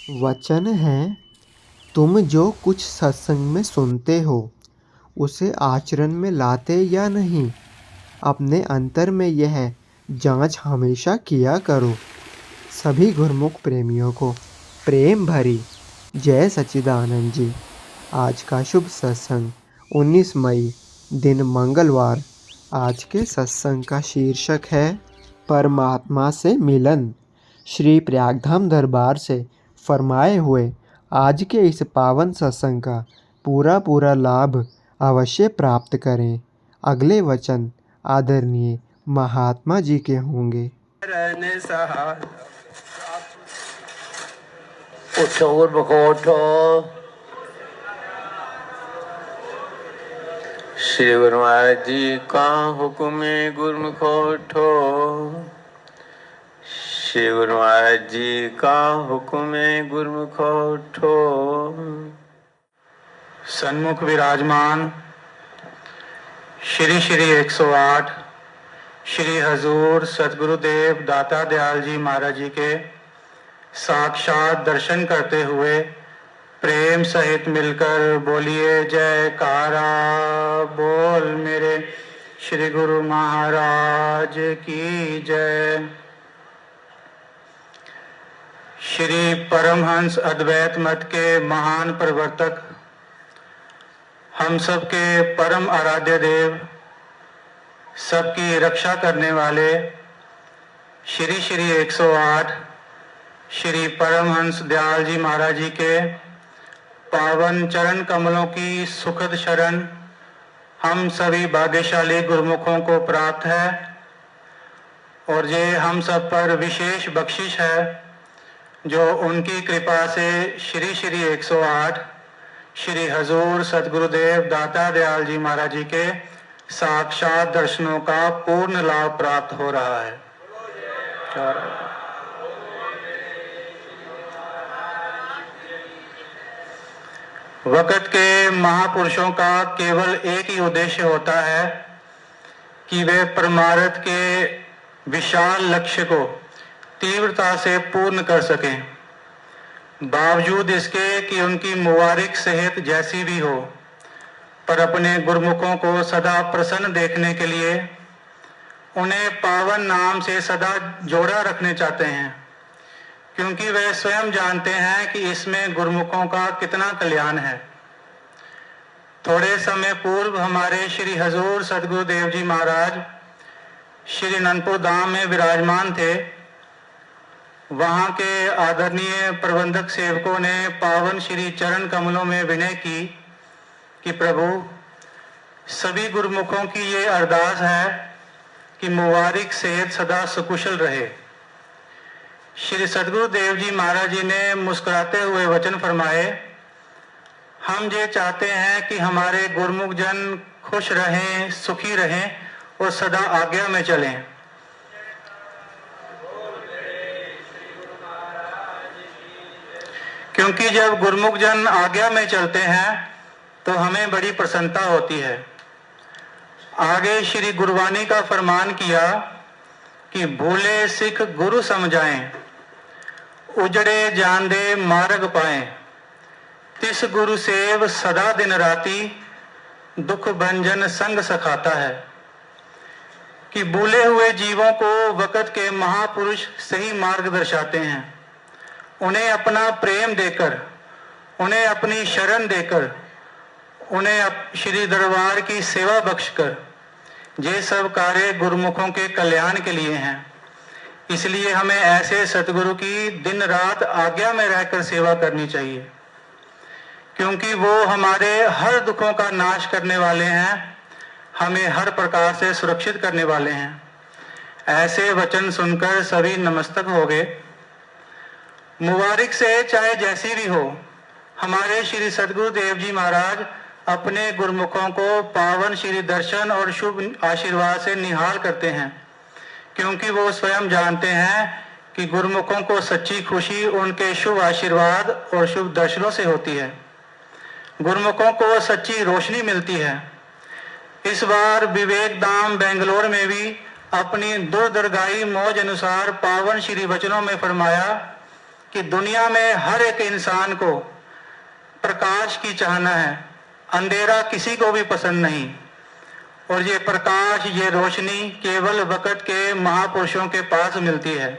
वचन है, तुम जो कुछ सत्संग में सुनते हो उसे आचरण में लाते या नहीं, अपने अंतर में यह जांच हमेशा किया करो। सभी गुरुमुख प्रेमियों को प्रेम भरी जय सच्चिदानंद जी। आज का शुभ सत्संग 19 मई दिन मंगलवार। आज के सत्संग का शीर्षक है परमात्मा से मिलन। श्री प्रयागधाम दरबार से फरमाए हुए आज के इस पावन सत्संग का पूरा लाभ अवश्य प्राप्त करें। अगले वचन आदरणीय महात्मा जी के होंगे। उठो गुरमुखो उठो। श्री गुरु महाराज जी का हुक्म है, गुरमुखो उठो। श्री गुरु महाराज जी का हुक्म है, गुरमुखो उठो। सन्मुख विराजमान श्री श्री 108 श्री हजूर सतगुरुदेव दाता दयाल जी महाराज जी के साक्षात दर्शन करते हुए प्रेम सहित मिलकर बोलिए जयकारा। बोल मेरे श्री गुरु महाराज की जय। श्री परमहंस अद्वैत मत के महान प्रवर्तक, हम सबके परम आराध्य देव, सबकी रक्षा करने वाले श्री श्री 108 श्री परमहंस दयाल जी महाराज जी के पावन चरण कमलों की सुखद शरण हम सभी भाग्यशाली गुरुमुखों को प्राप्त है, और ये हम सब पर विशेष बख्शिश है जो उनकी कृपा से श्री श्री 108 श्री हजूर सतगुरुदेव दाता दयाल जी महाराज जी के साक्षात दर्शनों का पूर्ण लाभ प्राप्त हो रहा है। वक़्त के महापुरुषों का केवल एक ही उद्देश्य होता है कि वे परमार्थ के विशाल लक्ष्य को तीव्रता से पूर्ण कर सकें। बावजूद इसके कि उनकी मुबारक सेहत जैसी भी हो, पर अपने गुरुमुखों को सदा प्रसन्न देखने के लिए उन्हें पावन नाम से सदा जोड़ा रखने चाहते हैं, क्योंकि वे स्वयं जानते हैं कि इसमें गुरुमुखों का कितना कल्याण है। थोड़े समय पूर्व हमारे श्री हजूर सतगुरुदेव जी महाराज श्री अनंतपुर धाम में विराजमान थे। वहाँ के आदरणीय प्रबंधक सेवकों ने पावन श्री चरण कमलों में विनय की कि प्रभु, सभी गुरुमुखों की ये अरदास है कि मुबारक सेहत सदा सुकुशल रहे। श्री सतगुरुदेव जी महाराज जी ने मुस्कुराते हुए वचन फरमाए, हम ये चाहते हैं कि हमारे गुरुमुख जन खुश रहें, सुखी रहें और सदा आज्ञा में चलें। क्योंकि जब गुरुमुख जन आज्ञा में चलते हैं तो हमें बड़ी प्रसन्नता होती है। आगे श्री गुरबानी का फरमान किया कि भूले सिख गुरु समझाएं, उजड़े जान दे मार्ग पाएं, तिस गुरु सेव सदा दिन राती, दुख भंजन संग सखाता है। कि भूले हुए जीवों को वक़्त के महापुरुष सही मार्ग दर्शाते हैं। उन्हें अपना प्रेम देकर, उन्हें अपनी शरण देकर, उन्हें श्री दरबार की सेवा बख्शकर, ये सब कार्य गुरुमुखों के कल्याण के लिए हैं। इसलिए हमें ऐसे सतगुरु की दिन रात आज्ञा में रहकर सेवा करनी चाहिए, क्योंकि वो हमारे हर दुखों का नाश करने वाले हैं, हमें हर प्रकार से सुरक्षित करने वाले हैं। ऐसे वचन सुनकर सभी नमस्तक हो गए। मुबारक से चाहे जैसी भी हो, हमारे श्री सतगुरुदेव जी महाराज अपने गुरुमुखों को पावन श्री दर्शन और शुभ आशीर्वाद से निहाल करते हैं, क्योंकि वो स्वयं जानते हैं कि गुरुमुखों को सच्ची खुशी उनके शुभ आशीर्वाद और शुभ दर्शनों से होती है। गुरुमुखों को सच्ची रोशनी मिलती है। इस बार विवेक धाम बेंगलोर में भी अपनी दूरदर्गाई मौज अनुसार पावन श्री वचनों में फरमाया कि दुनिया में हर एक इंसान को प्रकाश की चाहना है, अंधेरा किसी को भी पसंद नहीं। और ये प्रकाश, ये रोशनी केवल वक़्त के महापुरुषों के पास मिलती है।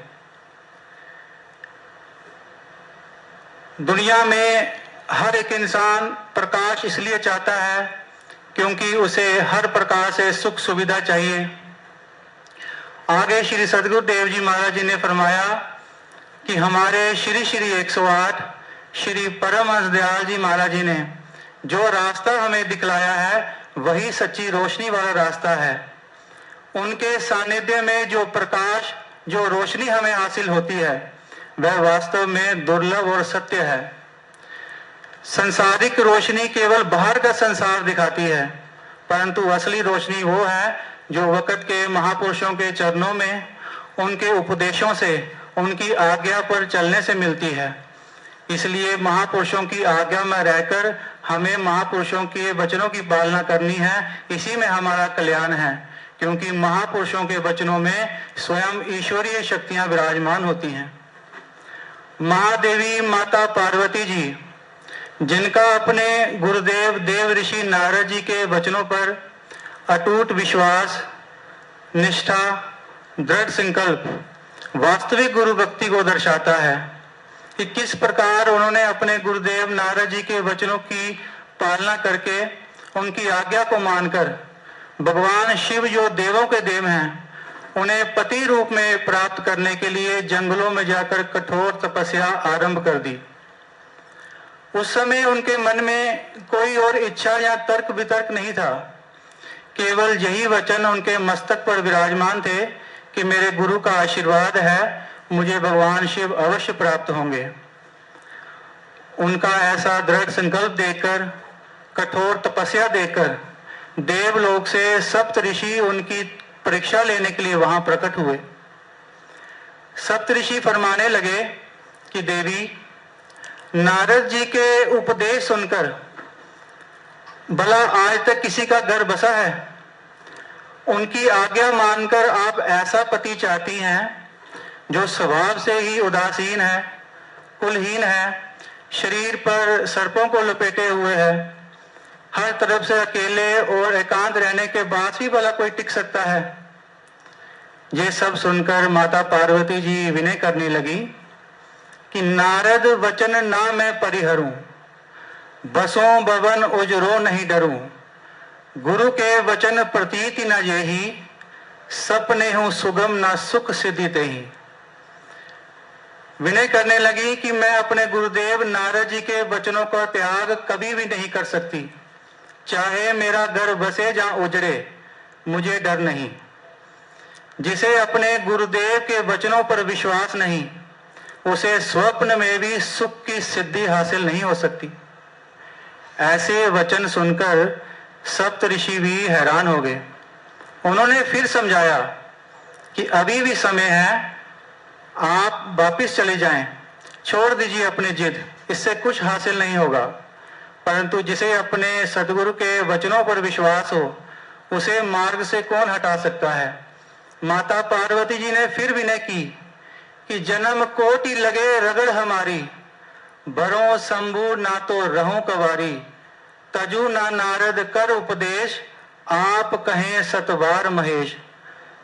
दुनिया में हर एक इंसान प्रकाश इसलिए चाहता है क्योंकि उसे हर प्रकार से सुख सुविधा चाहिए। आगे श्री सदगुरुदेव जी महाराज जी ने फरमाया कि हमारे श्री श्री 108 श्री परमहंस दयाल जी महाराज जी ने जो रास्ता हमें दिखलाया है वही सच्ची रोशनी वाला रास्ता है। उनके सानिध्य में जो प्रकाश, जो रोशनी हमें हासिल होती है वह वास्तव में दुर्लभ और सत्य है। संसारिक रोशनी केवल बाहर का संसार दिखाती है, परंतु असली रोशनी वो है जो वक़्त के महापुरुषों के चरणों में, उनके उपदेशों से, उनकी आज्ञा पर चलने से मिलती है। इसलिए महापुरुषों की आज्ञा में रहकर हमें महापुरुषों के वचनों की पालना करनी है। इसी में हमारा कल्याण है, क्योंकि महापुरुषों के वचनों में स्वयं ईश्वरीय शक्तियां विराजमान होती हैं। महादेवी माता पार्वती जी, जिनका अपने गुरुदेव देव ऋषि नारद जी के वचनों पर अटूट विश्वास, निष्ठा, दृढ़ संकल्प वास्तविक गुरु भक्ति को दर्शाता है कि किस प्रकार उन्होंने अपने गुरुदेव नारद जी के वचनों की पालना करके, उनकी आज्ञा को मानकर भगवान शिव जो देवों के देव हैं, उन्हें पति रूप में प्राप्त करने के लिए जंगलों में जाकर कठोर तपस्या आरंभ कर दी। उस समय उनके मन में कोई और इच्छा या तर्क वितर्क नहीं था, केवल यही वचन उनके मस्तक पर विराजमान थे कि मेरे गुरु का आशीर्वाद है, मुझे भगवान शिव अवश्य प्राप्त होंगे। उनका ऐसा दृढ़ संकल्प देखकर, कठोर तपस्या देखकर देवलोक से सप्त ऋषि उनकी परीक्षा लेने के लिए वहां प्रकट हुए। सप्त ऋषि फरमाने लगे कि देवी, नारद जी के उपदेश सुनकर भला आज तक किसी का घर बसा है? उनकी आज्ञा मानकर आप ऐसा पति चाहती हैं जो स्वभाव से ही उदासीन है, कुलहीन है, शरीर पर सर्पों को लपेटे हुए है, हर तरफ से अकेले और एकांत रहने के बाद भी भला कोई टिक सकता है? ये सब सुनकर माता पार्वती जी विनय करने लगी कि नारद वचन ना मैं परिहरूं, बसों भवन उजरो नहीं डरूं, गुरु के वचन प्रतीति न जेहि, सपने हूं सुगम ना सुख सिद्धि तेहि। विनय करने लगी कि मैं अपने गुरुदेव नारद जी के वचनों का त्याग कभी भी नहीं कर सकती, चाहे मेरा घर बसे या उजड़े, मुझे डर नहीं। जिसे अपने गुरुदेव के वचनों पर विश्वास नहीं, उसे स्वप्न में भी सुख की सिद्धि हासिल नहीं हो सकती। ऐसे वचन सुनकर सप्त ऋषि भी हैरान हो गए। उन्होंने फिर समझाया कि अभी भी समय है, आप वापिस चले जाएं, छोड़ दीजिए अपनी जिद, इससे कुछ हासिल नहीं होगा। परंतु जिसे अपने सदगुरु के वचनों पर विश्वास हो, उसे मार्ग से कौन हटा सकता है। माता पार्वती जी ने फिर विनय की कि जन्म कोटि लगे रगड़ हमारी, भरो शंभु ना तो रहूं कवारी, तजु ना नारद कर उपदेश, आप कहें सतवार महेश।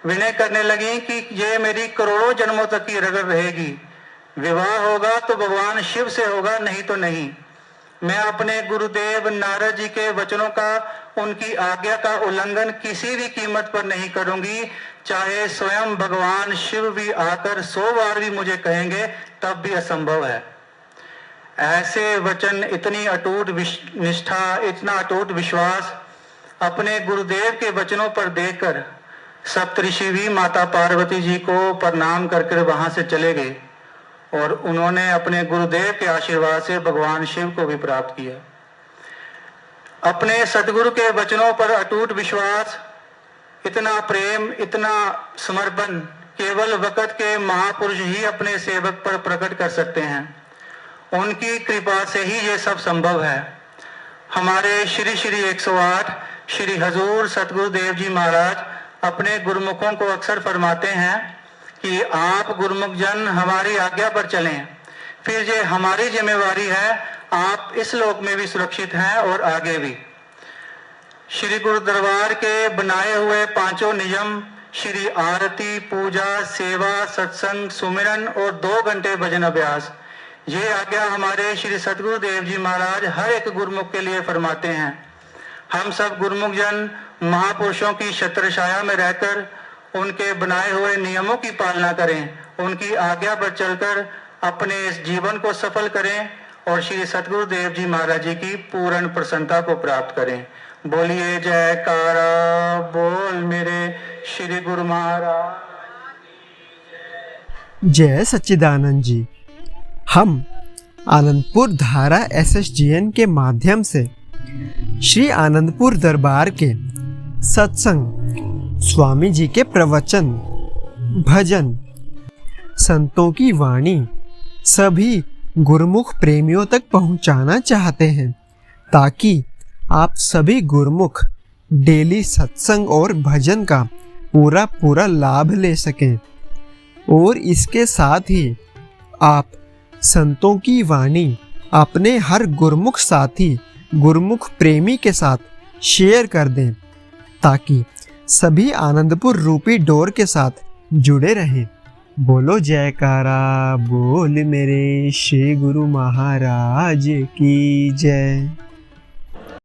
विनय करने लगी कि ये मेरी करोड़ों जन्मों तक की रगड़ रहेगी, विवाह होगा तो भगवान शिव से होगा, नहीं तो नहीं। मैं अपने गुरुदेव नारद जी के वचनों का, उनकी आज्ञा का उल्लंघन किसी भी कीमत पर नहीं करूंगी, चाहे स्वयं भगवान शिव भी आकर 100 बार भी मुझे कहेंगे तब भी असंभव है। ऐसे वचन, इतनी अटूट निष्ठा, इतना अटूट विश्वास अपने गुरुदेव के वचनों पर देकर सप्तऋषि भी माता पार्वती जी को प्रणाम करके वहां से चले गए और उन्होंने अपने गुरुदेव के आशीर्वाद से भगवान शिव को भी प्राप्त किया। अपने सदगुरु के वचनों पर अटूट विश्वास, इतना प्रेम, इतना समर्पण केवल वक़्त के महापुरुष ही अपने सेवक पर प्रकट कर सकते हैं। उनकी कृपा से ही ये सब संभव है। हमारे श्री श्री 108 श्री हजूर सतगुरुदेव जी महाराज अपने गुरुमुखों को अक्सर फरमाते हैं कि आप गुरुमुख जन हमारी आज्ञा पर चलें, फिर ये हमारी जिम्मेवारी है, आप इस लोक में भी सुरक्षित हैं और आगे भी। श्री गुरु दरबार के बनाए हुए पांचों नियम, श्री आरती, पूजा, सेवा, सत्संग, सुमिरन और 2 घंटे भजन अभ्यास, ये आज्ञा हमारे श्री सतगुरुदेव जी महाराज हर एक गुरुमुख के लिए फरमाते हैं। हम सब गुरुमुख जन महापुरुषों की छत्र छाया में रहकर उनके बनाए हुए नियमों की पालना करें, उनकी आज्ञा पर चलकर अपने इस जीवन को सफल करें और श्री सतगुरुदेव जी महाराज जी की पूर्ण प्रसन्नता को प्राप्त करें। बोलिए जयकारा बोल मेरे श्री गुरु महाराज। जय सच्चिदानंद जी। हम आनंदपुर धारा SSGN के माध्यम से श्री आनंदपुर दरबार के सत्संग, स्वामी जी के प्रवचन, भजन, संतों की वाणी सभी गुरुमुख प्रेमियों तक पहुंचाना चाहते हैं, ताकि आप सभी गुरुमुख डेली सत्संग और भजन का पूरा लाभ ले सकें। और इसके साथ ही आप संतों की वाणी अपने हर गुरुमुख साथी, गुरुमुख प्रेमी के साथ शेयर कर दें, ताकि सभी आनंदपुर रूपी डोर के साथ जुड़े रहें। बोलो जयकारा बोल मेरे श्री गुरु महाराज की जय।